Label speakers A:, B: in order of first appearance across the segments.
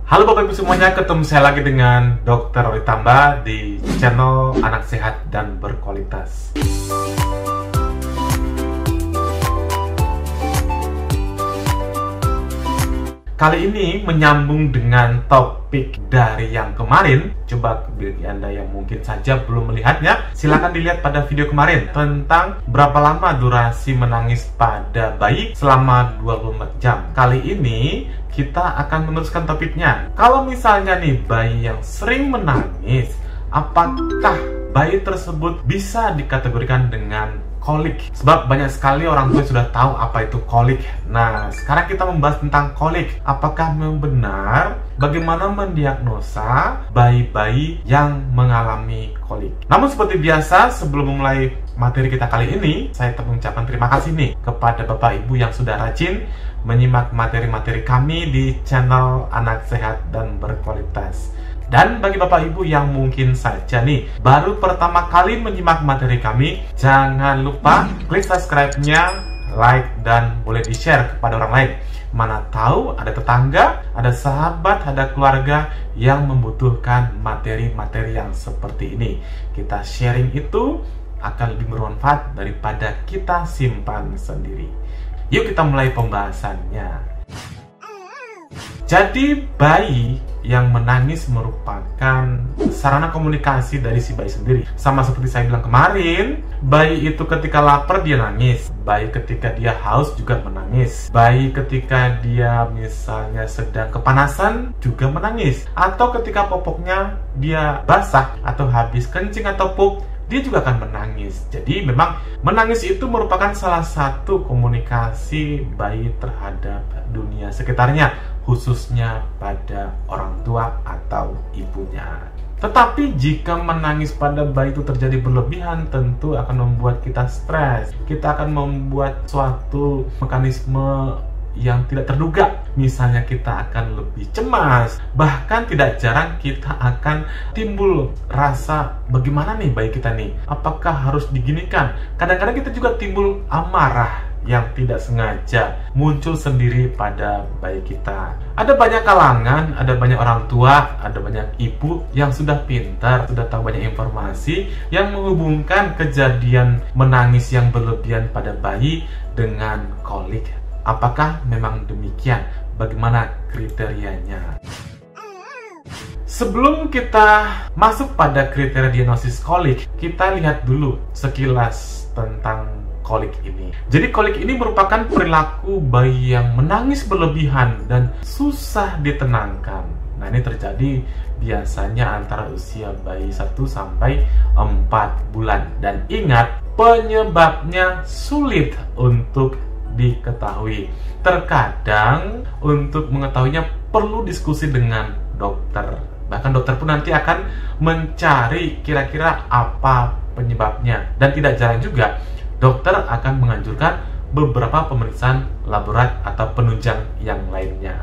A: Halo Bapak Ibu semuanya, ketemu saya lagi dengan Dr. Roy Tamba di channel Anak Sehat dan Berkualitas. Kali ini menyambung dengan topik dari yang kemarin. Coba bagi Anda yang mungkin saja belum melihatnya, silahkan dilihat pada video kemarin tentang berapa lama durasi menangis pada bayi selama 24 jam. Kali ini kita akan meneruskan topiknya. Kalau misalnya nih bayi yang sering menangis, apakah bayi tersebut bisa dikategorikan dengan kolik? Sebab banyak sekali orang tua sudah tahu apa itu kolik. Nah, sekarang kita membahas tentang kolik. Apakah memang benar? Bagaimana mendiagnosa bayi-bayi yang mengalami kolik? Namun seperti biasa, sebelum memulai materi kita kali ini, saya mengucapkan terima kasih nih kepada Bapak Ibu yang sudah rajin menyimak materi-materi kami di channel Anak Sehat dan Berkualitas. Dan bagi Bapak Ibu yang mungkin saja nih baru pertama kali menyimak materi kami, jangan lupa klik subscribe-nya, like, dan boleh di-share kepada orang lain. Mana tahu ada tetangga, ada sahabat, ada keluarga yang membutuhkan materi-materi yang seperti ini. Kita sharing itu akan lebih bermanfaat daripada kita simpan sendiri. Yuk kita mulai pembahasannya. Jadi bayi yang menangis merupakan sarana komunikasi dari si bayi sendiri. Sama seperti saya bilang kemarin, bayi itu ketika lapar dia nangis, bayi ketika dia haus juga menangis, bayi ketika dia misalnya sedang kepanasan juga menangis, atau ketika popoknya dia basah atau habis kencing atau pup, dia juga akan menangis. Jadi memang menangis itu merupakan salah satu komunikasi bayi terhadap dunia sekitarnya, khususnya pada orang tua atau ibunya. Tetapi jika menangis pada bayi itu terjadi berlebihan, tentu akan membuat kita stres. Kita akan membuat suatu mekanisme yang tidak terduga. Misalnya kita akan lebih cemas, bahkan tidak jarang kita akan timbul rasa bagaimana nih bayi kita nih, apakah harus diginikan. Kadang-kadang kita juga timbul amarah yang tidak sengaja muncul sendiri pada bayi kita. Ada banyak kalangan, ada banyak orang tua, ada banyak ibu yang sudah pintar, sudah tahu banyak informasi yang menghubungkan kejadian menangis yang berlebihan pada bayi dengan kolik. Apakah memang demikian? Bagaimana kriterianya? Sebelum kita masuk pada kriteria diagnosis kolik, kita lihat dulu sekilas tentang kolik ini. Jadi kolik ini merupakan perilaku bayi yang menangis berlebihan dan susah ditenangkan. Nah, ini terjadi biasanya antara usia bayi 1 sampai 4 bulan. Dan ingat, penyebabnya sulit untuk diketahui. Terkadang untuk mengetahuinya perlu diskusi dengan dokter. Bahkan dokter pun nanti akan mencari kira-kira apa penyebabnya. Dan tidak jarang juga dokter akan menganjurkan beberapa pemeriksaan laborat atau penunjang yang lainnya.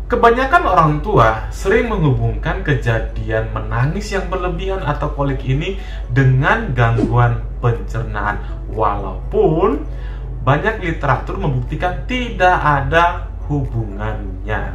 A: Kebanyakan orang tua sering menghubungkan kejadian menangis yang berlebihan atau kolik ini dengan gangguan pencernaan. Walaupun banyak literatur membuktikan tidak ada hubungannya.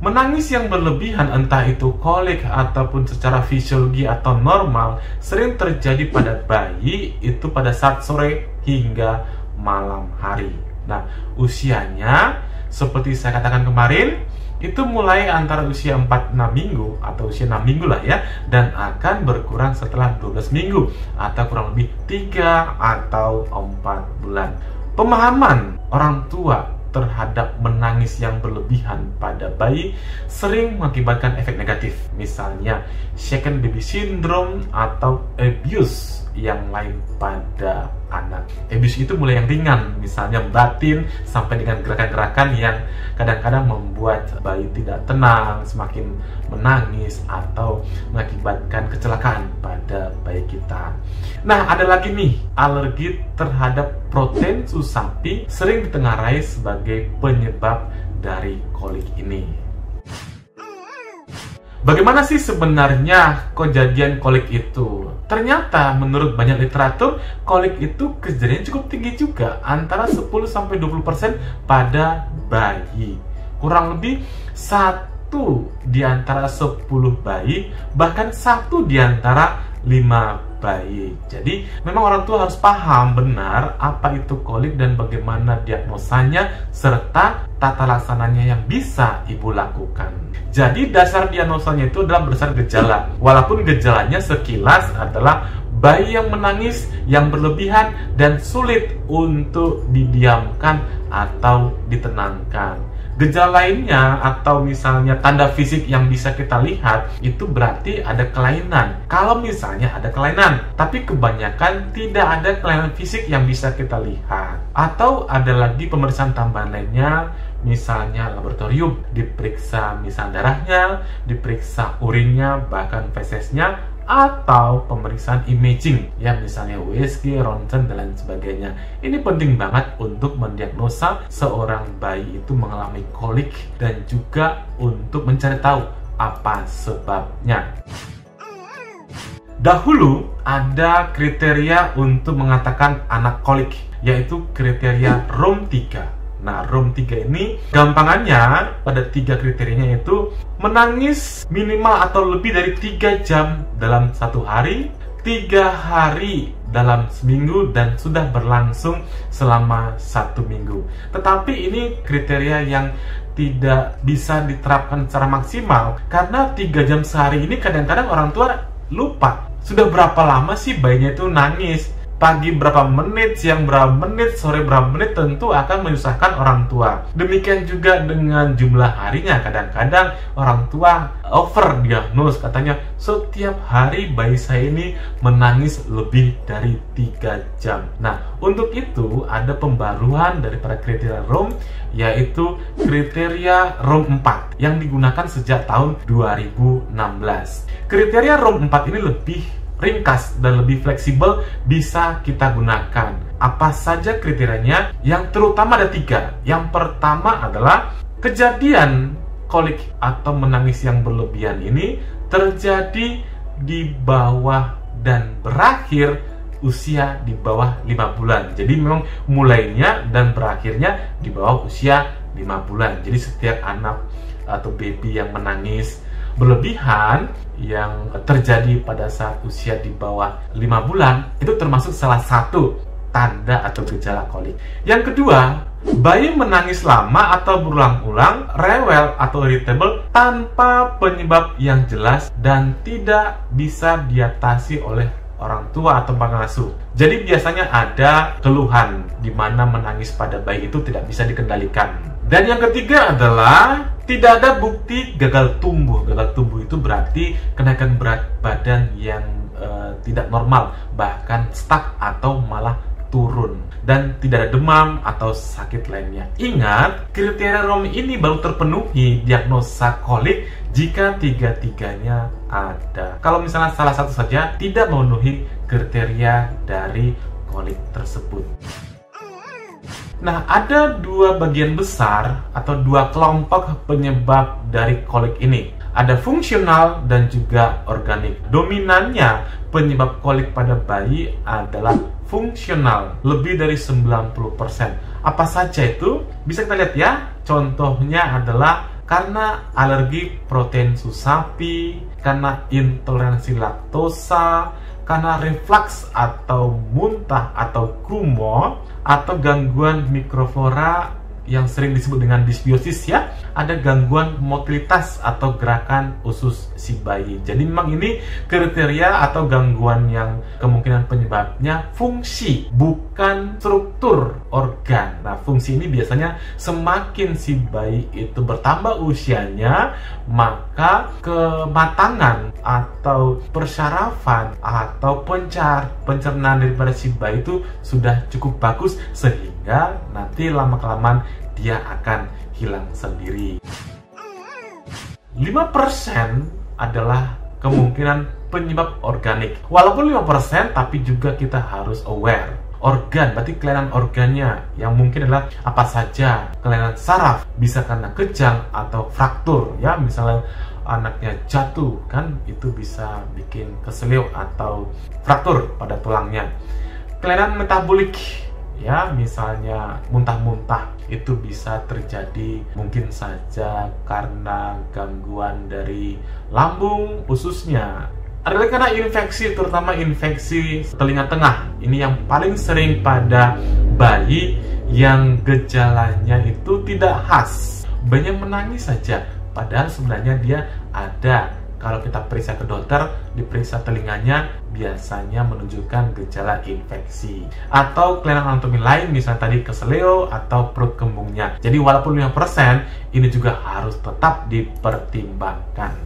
A: Menangis yang berlebihan, entah itu kolik ataupun secara fisiologi atau normal, sering terjadi pada bayi itu pada saat sore hingga malam hari. Nah, usianya seperti saya katakan kemarin, itu mulai antara usia 4-6 minggu atau usia 6 minggu lah ya, dan akan berkurang setelah 12 minggu atau kurang lebih 3 atau 4 bulan. Pemahaman orang tua terhadap menangis yang berlebihan pada bayi sering mengakibatkan efek negatif, misalnya shaken baby syndrome atau abuse yang lain pada anak. Abuse itu mulai yang ringan, misalnya batin, sampai dengan gerakan-gerakan yang kadang-kadang membuat bayi tidak tenang, semakin menangis, atau mengakibatkan kecelakaan pada bayi kita. Nah, ada lagi nih, alergi terhadap protein susu sapi sering ditengarai sebagai penyebab dari kolik ini. Bagaimana sih sebenarnya kejadian kolik itu? Ternyata menurut banyak literatur, kolik itu kejadian cukup tinggi juga, antara 10-20% pada bayi. kurang lebih 1 di antara 10 bayi, bahkan 1 di antara 5 bayi. Jadi memang orang tua harus paham benar apa itu kolik dan bagaimana diagnosanya serta tata laksananya yang bisa ibu lakukan. Jadi dasar diagnosanya itu adalah berdasar gejala. Walaupun gejalanya sekilas adalah bayi yang menangis, yang berlebihan, dan sulit untuk didiamkan atau ditenangkan. Gejala lainnya atau misalnya tanda fisik yang bisa kita lihat itu berarti ada kelainan. Kalau misalnya ada kelainan, tapi kebanyakan tidak ada kelainan fisik yang bisa kita lihat. Atau ada lagi pemeriksaan tambahan lainnya, misalnya laboratorium, diperiksa misalnya darahnya, diperiksa urinnya, bahkan fesesnya, atau pemeriksaan imaging ya, misalnya USG, ronsen, dan lain sebagainya. Ini penting banget untuk mendiagnosa seorang bayi itu mengalami kolik dan juga untuk mencari tahu apa sebabnya. Dahulu ada kriteria untuk mengatakan anak kolik, yaitu kriteria ROM 3. Nah, ROM 3 ini gampangannya pada 3 kriterianya yaitu menangis minimal atau lebih dari 3 jam dalam 1 hari, 3 hari dalam seminggu, dan sudah berlangsung selama 1 minggu. Tetapi ini kriteria yang tidak bisa diterapkan secara maksimal karena 3 jam sehari ini kadang-kadang orang tua lupa. Sudah berapa lama sih bayinya itu nangis? Pagi berapa menit, siang berapa menit, sore berapa menit, tentu akan menyusahkan orang tua. Demikian juga dengan jumlah harinya. Kadang-kadang orang tua over diagnos, katanya setiap hari bayi saya ini menangis lebih dari 3 jam. Nah, untuk itu ada pembaruan daripada kriteria ROM, yaitu kriteria ROM 4 yang digunakan sejak tahun 2016. Kriteria ROM 4 ini lebih ringkas dan lebih fleksibel, bisa kita gunakan. Apa saja kriterianya? Yang terutama ada 3. Yang pertama adalah kejadian kolik atau menangis yang berlebihan ini terjadi di bawah dan berakhir usia di bawah 5 bulan. Jadi memang mulainya dan berakhirnya di bawah usia 5 bulan. Jadi setiap anak atau baby yang menangis berlebihan yang terjadi pada saat usia di bawah 5 bulan itu termasuk salah satu tanda atau gejala kolik. Yang kedua, bayi menangis lama atau berulang-ulang, rewel atau irritable tanpa penyebab yang jelas dan tidak bisa diatasi oleh orang tua atau pengasuh. Jadi biasanya ada keluhan di mana menangis pada bayi itu tidak bisa dikendalikan. Dan yang ketiga adalah tidak ada bukti gagal tumbuh. Gagal tumbuh itu berarti kenaikan berat badan yang tidak normal, bahkan stuck atau malah turun, dan tidak ada demam atau sakit lainnya. Ingat, kriteria ROM ini baru terpenuhi diagnosa kolik jika 3-tiganya ada. Kalau misalnya salah satu saja tidak memenuhi kriteria dari kolik tersebut. Nah, ada 2 bagian besar atau 2 kelompok penyebab dari kolik ini. Ada fungsional dan juga organik. Dominannya penyebab kolik pada bayi adalah fungsional, lebih dari 90%. Apa saja itu? Bisa kita lihat ya. Contohnya adalah karena alergi protein susu sapi, karena intoleransi laktosa, karena reflux atau muntah atau kumo, atau gangguan mikroflora yang sering disebut dengan dysbiosis ya, ada gangguan motilitas atau gerakan usus si bayi. Jadi memang ini kriteria atau gangguan yang kemungkinan penyebabnya fungsi, bukan struktur organ. Nah, fungsi ini biasanya semakin si bayi itu bertambah usianya, maka kematangan atau persyarafan atau pencernaan daripada si bayi itu sudah cukup bagus, sehingga nanti lama-kelamaan dia akan hilang sendiri. 5% adalah kemungkinan penyebab organik. Walaupun 5%, tapi juga kita harus aware. Organ, berarti kelainan organnya yang mungkin adalah apa saja. Kelainan saraf, bisa karena kejang atau fraktur ya, misalnya anaknya jatuh kan, itu bisa bikin keselio atau fraktur pada tulangnya. Kelainan metabolik, ya, misalnya muntah-muntah, itu bisa terjadi mungkin saja karena gangguan dari lambung ususnya. Adalah karena infeksi, terutama infeksi telinga tengah. Ini yang paling sering pada bayi yang gejalanya itu tidak khas. Banyak menangis saja, padahal sebenarnya dia ada. Kalau kita periksa ke dokter, diperiksa telinganya, biasanya menunjukkan gejala infeksi. Atau kelainan anatomi lain, misalnya tadi keseleo atau perut kembungnya. Jadi walaupun 5%, ini juga harus tetap dipertimbangkan.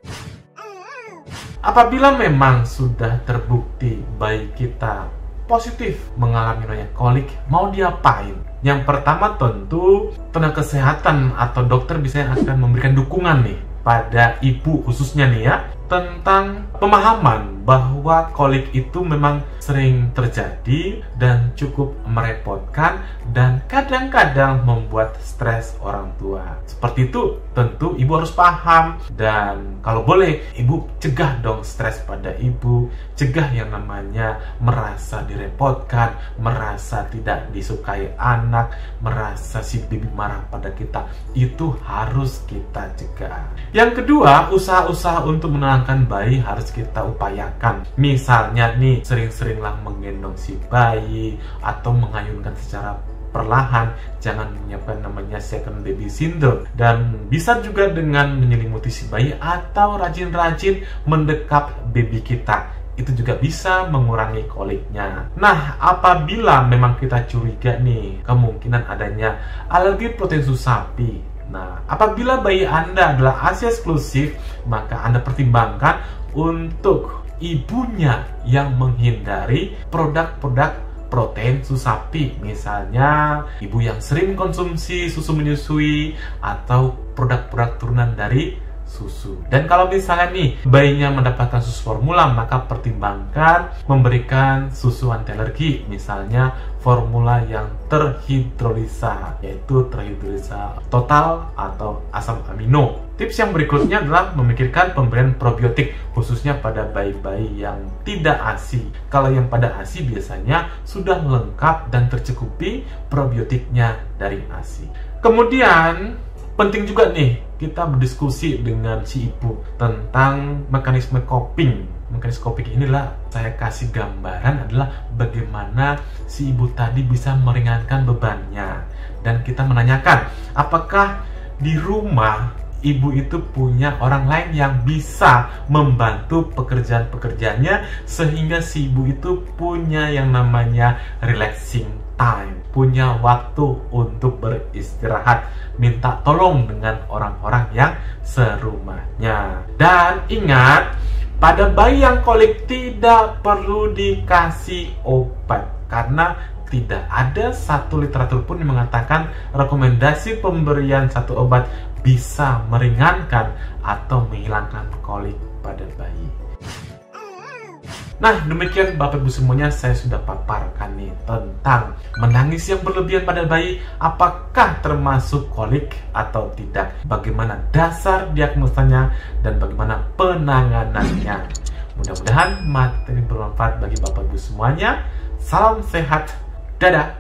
A: Apabila memang sudah terbukti bayi kita positif mengalami namanya kolik, mau diapain? Yang pertama tentu tenaga kesehatan atau dokter biasanya akan memberikan dukungan nih pada ibu khususnya nih ya, tentang pemahaman bahwa kolik itu memang sering terjadi dan cukup merepotkan dan kadang-kadang membuat stres orang tua. Seperti itu tentu ibu harus paham, dan kalau boleh ibu cegah dong stres pada ibu, cegah yang namanya merasa direpotkan, merasa tidak disukai anak, merasa si baby marah pada kita. Itu harus kita cegah. Yang kedua, usaha-usaha untuk menenangkan bayi harus kita upayakan. Misalnya nih, sering-seringlah menggendong si bayi atau mengayunkan secara perlahan, jangan menyiapkan namanya second baby syndrome. Dan bisa juga dengan menyelimuti si bayi atau rajin-rajin mendekap baby kita. Itu juga bisa mengurangi koliknya. Nah, apabila memang kita curiga nih kemungkinan adanya alergi protein susu sapi, nah, apabila bayi Anda adalah ASI eksklusif, maka Anda pertimbangkan untuk ibunya yang menghindari produk-produk protein susu sapi. Misalnya, ibu yang sering konsumsi susu menyusui atau produk-produk turunan dari susu. Dan kalau misalnya nih bayinya mendapatkan susu formula, maka pertimbangkan memberikan susu anti alergi, misalnya formula yang terhidrolisa, yaitu terhidrolisa total atau asam amino. Tips yang berikutnya adalah memikirkan pemberian probiotik, khususnya pada bayi-bayi yang tidak ASI. Kalau yang pada ASI biasanya sudah lengkap dan tercukupi probiotiknya dari ASI. Kemudian penting juga nih kita berdiskusi dengan si ibu tentang mekanisme coping. Mekanisme coping inilah saya kasih gambaran adalah bagaimana si ibu tadi bisa meringankan bebannya. Dan kita menanyakan, apakah di rumah ibu itu punya orang lain yang bisa membantu pekerjaan-pekerjaannya sehingga si ibu itu punya yang namanya relaxing time, punya waktu untuk beristirahat, minta tolong dengan orang-orang yang serumahnya. Dan ingat, pada bayi yang kolik tidak perlu dikasih obat, karena tidak ada satu literatur pun yang mengatakan rekomendasi pemberian satu obat bisa meringankan atau menghilangkan kolik pada bayi. Nah, demikian Bapak Ibu semuanya, saya sudah paparkan nih tentang menangis yang berlebihan pada bayi, apakah termasuk kolik atau tidak, bagaimana dasar diagnosanya, dan bagaimana penanganannya. Mudah-mudahan materi bermanfaat bagi Bapak Ibu semuanya. Salam sehat, dadah!